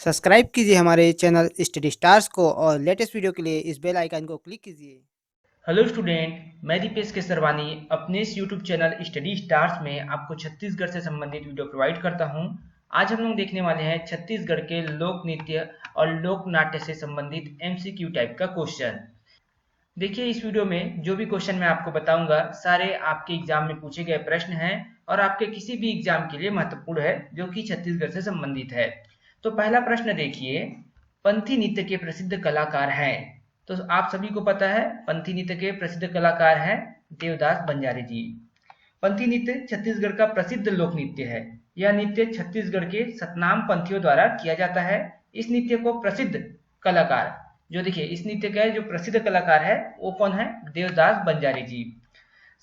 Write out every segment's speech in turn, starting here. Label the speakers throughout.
Speaker 1: Subscribe कीजिए हमारे channel study stars को और लेटेस्ट वीडियो के लिए इस बेल आइकन को क्लिक कीजिए।
Speaker 2: हेलो स्टूडेंट, मैं दीपेश केसरवानी अपने इस यूट्यूब चैनल स्टडी स्टार्स में आपको छत्तीसगढ़ से संबंधित वीडियो प्रोवाइड करता हूं। आज हम लोग देखने वाले हैं छत्तीसगढ़ के लोक नृत्य और लोक नाट्य से संबंधित एमसीक्यू टाइप का क्वेश्चन। देखिए, इस वीडियो में जो भी क्वेश्चन मैं आपको बताऊंगा सारे आपके एग्जाम में पूछे गए प्रश्न हैं और आपके किसी भी एग्जाम के लिए महत्वपूर्ण है जो कि छत्तीसगढ़ से संबंधित है। तो पहला प्रश्न देखिए, पंथी नृत्य के प्रसिद्ध कलाकार हैं। तो आप सभी को पता है पंथी नृत्य के प्रसिद्ध कलाकार हैं देवदास बंजारे जी। पंथी नृत्य छत्तीसगढ़ का प्रसिद्ध लोक नृत्य है। यह नृत्य छत्तीसगढ़ के सतनाम पंथियों द्वारा किया जाता है। इस नृत्य को प्रसिद्ध कलाकार जो देखिए इस नृत्य का जो प्रसिद्ध कलाकार है वो कौन है? देवदास बंजारे जी।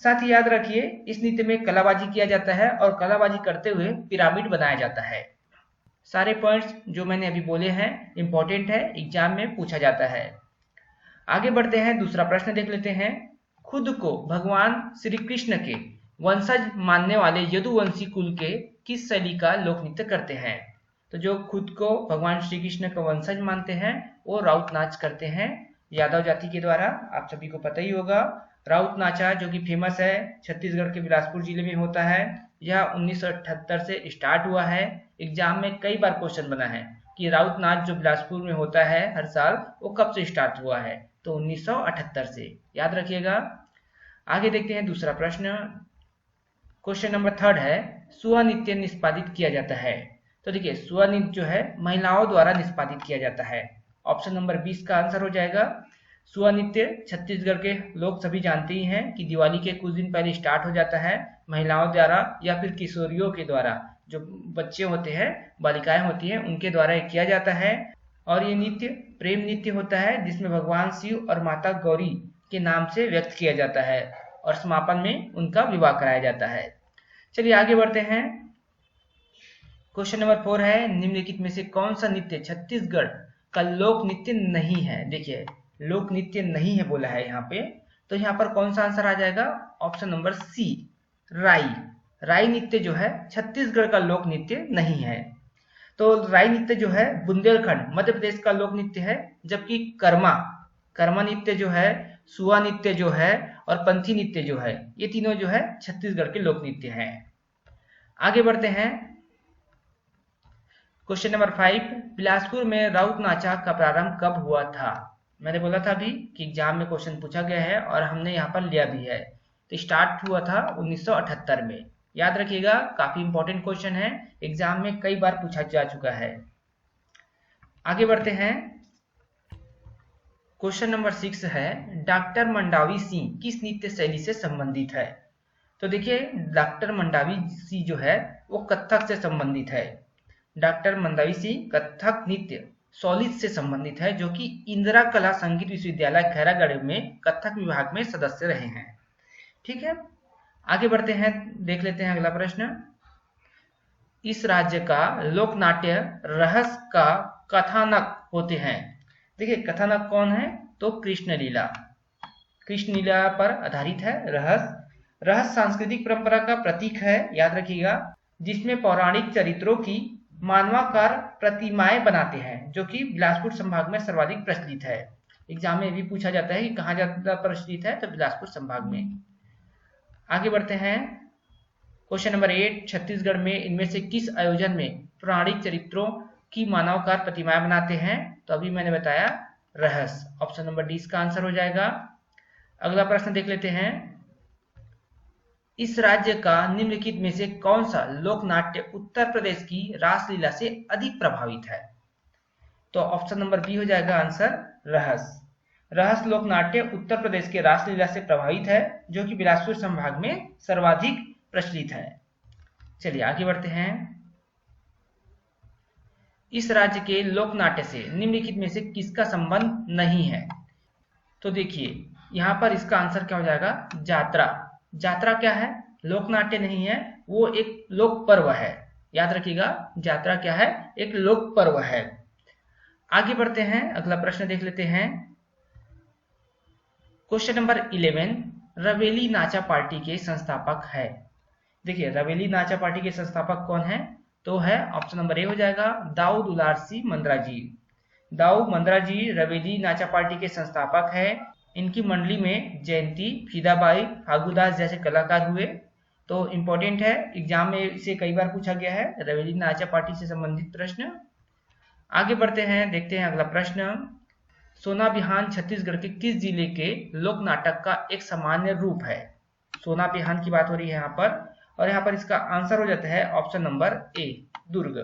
Speaker 2: साथ ही याद रखिए इस नृत्य में कलाबाजी किया जाता है और कलाबाजी करते हुए पिरामिड बनाया जाता है। सारे पॉइंट्स जो मैंने अभी बोले हैं इंपॉर्टेंट है, एग्जाम में पूछा जाता है। आगे बढ़ते हैं, दूसरा प्रश्न देख लेते हैं। खुद को भगवान श्री कृष्ण के वंशज मानने वाले यदुवंशी कुल के किस शैली का लोक नृत्य करते हैं? तो जो खुद को भगवान श्री कृष्ण का वंशज मानते हैं वो राउत नाच करते हैं यादव जाति के द्वारा। आप सभी को पता ही होगा राउत नाचा जो कि फेमस है, छत्तीसगढ़ के बिलासपुर जिले में होता है। यह 1978 से स्टार्ट हुआ है। एग्जाम में कई बार क्वेश्चन बना है कि राउत नाच जो बिलासपुर में होता है हर साल वो कब से स्टार्ट हुआ है? तो 1978 से, याद रखिएगा। आगे देखते हैं दूसरा प्रश्न। क्वेश्चन नंबर थर्ड है, सुआ नृत्य निष्पादित किया जाता है। तो देखिए सुआ नृत्य जो है महिलाओं द्वारा निष्पादित किया जाता है। ऑप्शन नंबर 20 का आंसर हो जाएगा। सुआ नृत्य छत्तीसगढ़ के लोग सभी जानते ही हैं कि दिवाली के कुछ दिन पहले स्टार्ट हो जाता है महिलाओं द्वारा या फिर किशोरियों के द्वारा। जो बच्चे होते हैं, बालिकाएं होती हैं, उनके द्वारा किया जाता है। और ये नृत्य प्रेम नृत्य होता है जिसमें भगवान शिव और माता गौरी के नाम से व्यक्त किया जाता है और समापन में उनका विवाह कराया जाता है। चलिए आगे बढ़ते हैं। क्वेश्चन नंबर 4 है, निम्नलिखित में से कौन सा नृत्य छत्तीसगढ़ का लोक नृत्य नहीं है? देखिए लोक नृत्य नहीं है बोला है यहाँ पे, तो यहाँ पर कौन सा आंसर आ जाएगा? ऑप्शन नंबर सी, राई। राई नृत्य जो है छत्तीसगढ़ का लोक नृत्य नहीं है। तो राई नृत्य जो है बुंदेलखंड मध्य प्रदेश का लोक नृत्य है, जबकि कर्मा कर्मा नृत्य जो है, सुआ नृत्य जो है और पंथी नृत्य जो है, ये तीनों जो है छत्तीसगढ़ के लोक नृत्य हैं। आगे बढ़ते हैं। क्वेश्चन नंबर 5, बिलासपुर में राउत नाचा का प्रारंभ कब हुआ था? मैंने बोला था अभी कि एग्जाम में क्वेश्चन पूछा गया है और हमने यहाँ पर लिया भी है। तो स्टार्ट हुआ था 1978 में। याद रखिएगा, काफी इंपॉर्टेंट क्वेश्चन है, एग्जाम में कई बार पूछा जा चुका है। आगे बढ़ते हैं। क्वेश्चन नंबर 6 है, डॉक्टर मंडावी सिंह किस नृत्य शैली से संबंधित है? तो देखिए डॉक्टर मंडावी सिंह जो है वो कथक से संबंधित है। डॉक्टर मंडावी सिंह कथक नृत्य सॉलिद से संबंधित है, जो कि इंदिरा कला संगीत विश्वविद्यालय खैरागढ़ में कथक विभाग में सदस्य रहे हैं। ठीक है, आगे बढ़ते हैं, देख लेते हैं अगला प्रश्न। इस राज्य का लोक नाट्य रहस्य का कथानक होते हैं। देखिए कथानक कौन है? तो कृष्ण लीला। कृष्ण लीला पर आधारित है रहस्य। रहस्य सांस्कृतिक परंपरा का प्रतीक है, याद रखिएगा, जिसमें पौराणिक चरित्रों की मानवाकार प्रतिमाएं बनाते हैं, जो कि बिलासपुर संभाग में सर्वाधिक प्रचलित है। एग्जाम में भी पूछा जाता है कि कहाँ ज्यादा प्रचलित है, तो बिलासपुर संभाग में। आगे बढ़ते हैं। क्वेश्चन नंबर 8, छत्तीसगढ़ में इनमें से किस आयोजन में पौराणिक चरित्रों की मानवाकार प्रतिमाएं बनाते हैं? तो अभी मैंने बताया रहस्य। ऑप्शन नंबर डी का आंसर हो जाएगा। अगला प्रश्न देख लेते हैं। इस राज्य का निम्नलिखित में से कौन सा लोक नाट्य उत्तर प्रदेश की रासलीला से अधिक प्रभावित है? तो ऑप्शन नंबर बी हो जाएगा आंसर, रहस्य। रहस्य लोक नाट्य उत्तर प्रदेश के रासलीला से प्रभावित है, जो कि बिलासपुर संभाग में सर्वाधिक प्रचलित है। चलिए आगे बढ़ते हैं। इस राज्य के लोक नाट्य से निम्नलिखित में से किसका संबंध नहीं है? तो देखिए यहाँ पर इसका आंसर क्या हो जाएगा? जात्रा। जात्रा क्या है? लोक नाट्य नहीं है, वो एक लोक पर्व है। याद रखिएगा, जात्रा क्या है? एक लोक पर्व है। आगे बढ़ते हैं, अगला प्रश्न देख लेते हैं। क्वेश्चन नंबर 11, रवेली नाचा पार्टी के संस्थापक है। देखिए रवेली नाचा पार्टी के संस्थापक कौन है? तो है ऑप्शन नंबर ए हो जाएगा दाऊ दुलार सिंह मंद्रा जी। दाऊ मंद्रा जी रवेली नाचा पार्टी के संस्थापक है। इनकी मंडली में जयंती, फीदाबाई, फागुदास जैसे कलाकार हुए। तो इम्पोर्टेंट है, एग्जाम में इसे कई बार पूछा गया है, रवेली नाचा पार्टी से संबंधित प्रश्न। आगे बढ़ते हैं, देखते हैं अगला प्रश्न। सोना बिहान छत्तीसगढ़ के किस जिले के लोक नाटक का एक सामान्य रूप है? सोना बिहान की बात हो रही है यहाँ पर, और यहाँ पर इसका आंसर हो जाता है ऑप्शन नंबर ए दुर्ग।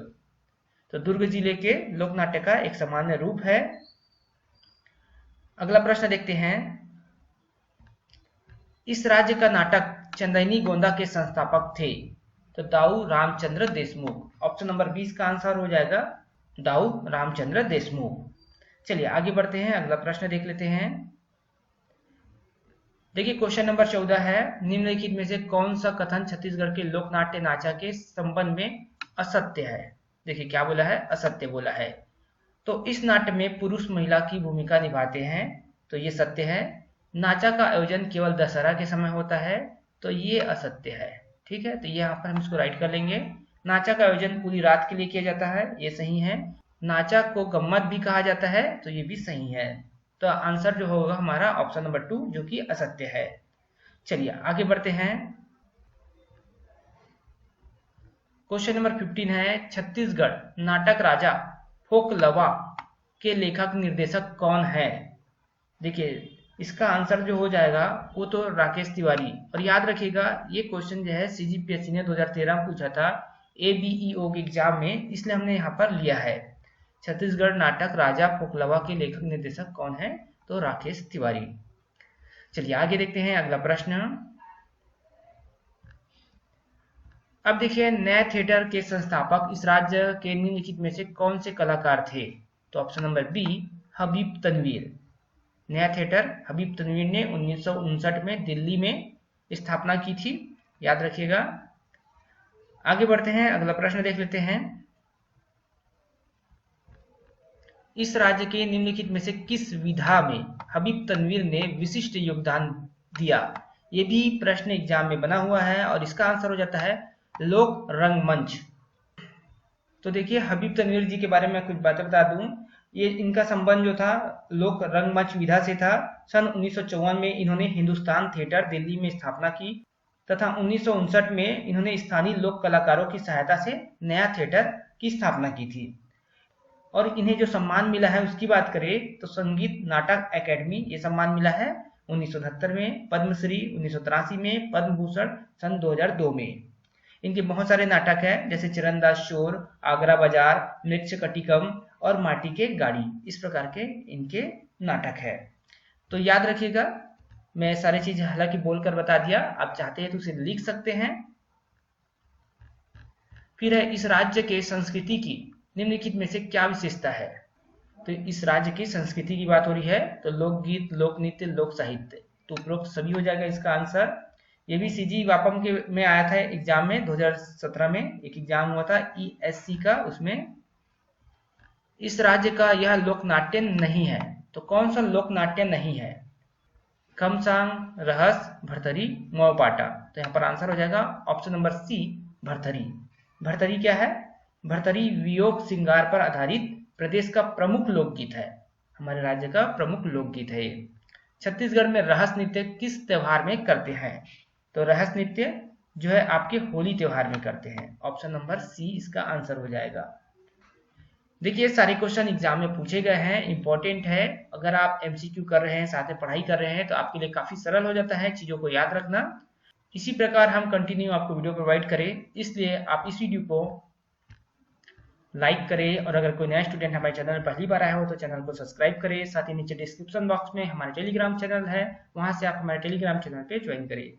Speaker 2: तो दुर्ग जिले के लोक नाट्य का एक सामान्य रूप है। अगला प्रश्न देखते हैं, इस राज्य का नाटक चंदैनी गोंदा के संस्थापक थे? तो दाऊ रामचंद्र देशमुख। ऑप्शन नंबर 20 का आंसर हो जाएगा दाऊ रामचंद्र देशमुख। चलिए आगे बढ़ते हैं, अगला प्रश्न देख लेते हैं। देखिए क्वेश्चन नंबर 14 है, निम्नलिखित में से कौन सा कथन छत्तीसगढ़ के लोकनाट्य नाचा के संबंध में असत्य है? देखिए क्या बोला है, असत्य बोला है। तो इस नाट्य में पुरुष महिला की भूमिका निभाते हैं, तो ये सत्य है। नाचा का आयोजन केवल दशहरा के समय होता है, तो ये असत्य है। ठीक है, तो यहाँ पर हम इसको राइट कर लेंगे। नाचा का आयोजन पूरी रात के लिए किया जाता है, ये सही है। नाचा को गम्मत भी कहा जाता है, तो ये भी सही है। तो आंसर जो होगा हमारा ऑप्शन नंबर 2 जो कि असत्य है। चलिए आगे बढ़ते हैं। क्वेश्चन नंबर 15 है, छत्तीसगढ़ नाटक राजा फोकलवा के लेखक निर्देशक कौन है? देखिए इसका आंसर जो हो जाएगा वो तो राकेश तिवारी। और याद रखिएगा ये क्वेश्चन जो है सीजीपीएससी ने 2013 में पूछा था एबीईओ के एग्जाम में, इसलिए हमने यहाँ पर लिया है। छत्तीसगढ़ नाटक राजा फोकलवा के लेखक निर्देशक कौन है? तो राकेश तिवारी। चलिए आगे देखते हैं अगला प्रश्न। अब देखिए, नए थिएटर के संस्थापक इस राज्य के निम्नलिखित में से कौन से कलाकार थे? तो option number B Habib Tanvir. नया थिएटर हबीब तनवीर ने 1959 में दिल्ली में स्थापना की थी, याद रखिएगा। आगे बढ़ते हैं, अगला प्रश्न देख लेते हैं। इस राज्य के निम्नलिखित में से किस विधा में हबीब तनवीर ने विशिष्ट योगदान दिया? ये भी प्रश्न एग्जाम में बना हुआ है, और इसका आंसर हो जाता है लोक रंगमंच। तो देखिए हबीब तनवीर जी के बारे में कुछ बातें बता दूं। ये इनका संबंध जो था लोक रंगमंच विधा से था। सन 1954 में इन्होंने हिंदुस्तान थिएटर दिल्ली में स्थापना की, तथा 1959 में इन्होंने स्थानीय लोक कलाकारों की सहायता से नया थिएटर की स्थापना की थी। और इन्हें जो सम्मान मिला है उसकी बात करें तो संगीत नाटक अकेडमी ये सम्मान मिला है 1978 में, पद्मश्री 1983 में, पद्म भूषण सन 2002 में। इनके बहुत सारे नाटक हैं, जैसे चरणदास शोर, आगरा बाजार, मृच्छ कटिकम और माटी के गाड़ी, इस प्रकार के इनके नाटक है। तो याद रखिएगा, मैं सारी चीज हालांकि बोलकर बता दिया, आप चाहते हैं तो उसे लिख सकते हैं। फिर है, इस राज्य के संस्कृति की निम्नलिखित में से क्या विशेषता है? तो इस राज्य की संस्कृति की बात हो रही है, तो लोकगीत, लोक नृत्य, लोक साहित्य, तो उपरोक्त सभी हो जाएगा इसका आंसर। ये भी सीजी वापम के में आया था एग्जाम में, 2017 में एक एग्जाम हुआ था ईएससी का, उसमें इस राज्य का यह लोकनाट्य नहीं है। तो कौन सा लोकनाट्य नहीं है? खमसांग, रहस, भरथरी, मोहपाटा। तो यहाँ पर आंसर हो जाएगा option number C Bharthari. Bharthari क्या है? भरथरी वियोग श्रृंगार पर आधारित प्रदेश का प्रमुख लोकगीत है, हमारे राज्य का प्रमुख लोकगीत है। छत्तीसगढ़ में रहस नृत्य किस त्योहार में करते हैं? तो रहस नृत्य जो है आपके होली त्योहार में करते हैं। ऑप्शन नंबर सी इसका आंसर हो जाएगा। देखिए सारे क्वेश्चन एग्जाम में पूछे गए हैं, इंपॉर्टेंट है। अगर आप एमसीक्यू कर रहे हैं, साथ में पढ़ाई कर रहे हैं, तो आपके लिए काफी सरल हो जाता है चीजों को याद रखना। इसी प्रकार हम कंटिन्यू आपको वीडियो प्रोवाइड करें, इसलिए आप इस वीडियो को लाइक करें, और अगर कोई नया स्टूडेंट हमारे चैनल में पहली बार आया हो तो चैनल को सब्सक्राइब करें। साथ ही नीचे डिस्क्रिप्शन बॉक्स में हमारे टेलीग्राम चैनल है, वहां से आप हमारे टेलीग्राम चैनल पे ज्वाइन करिए।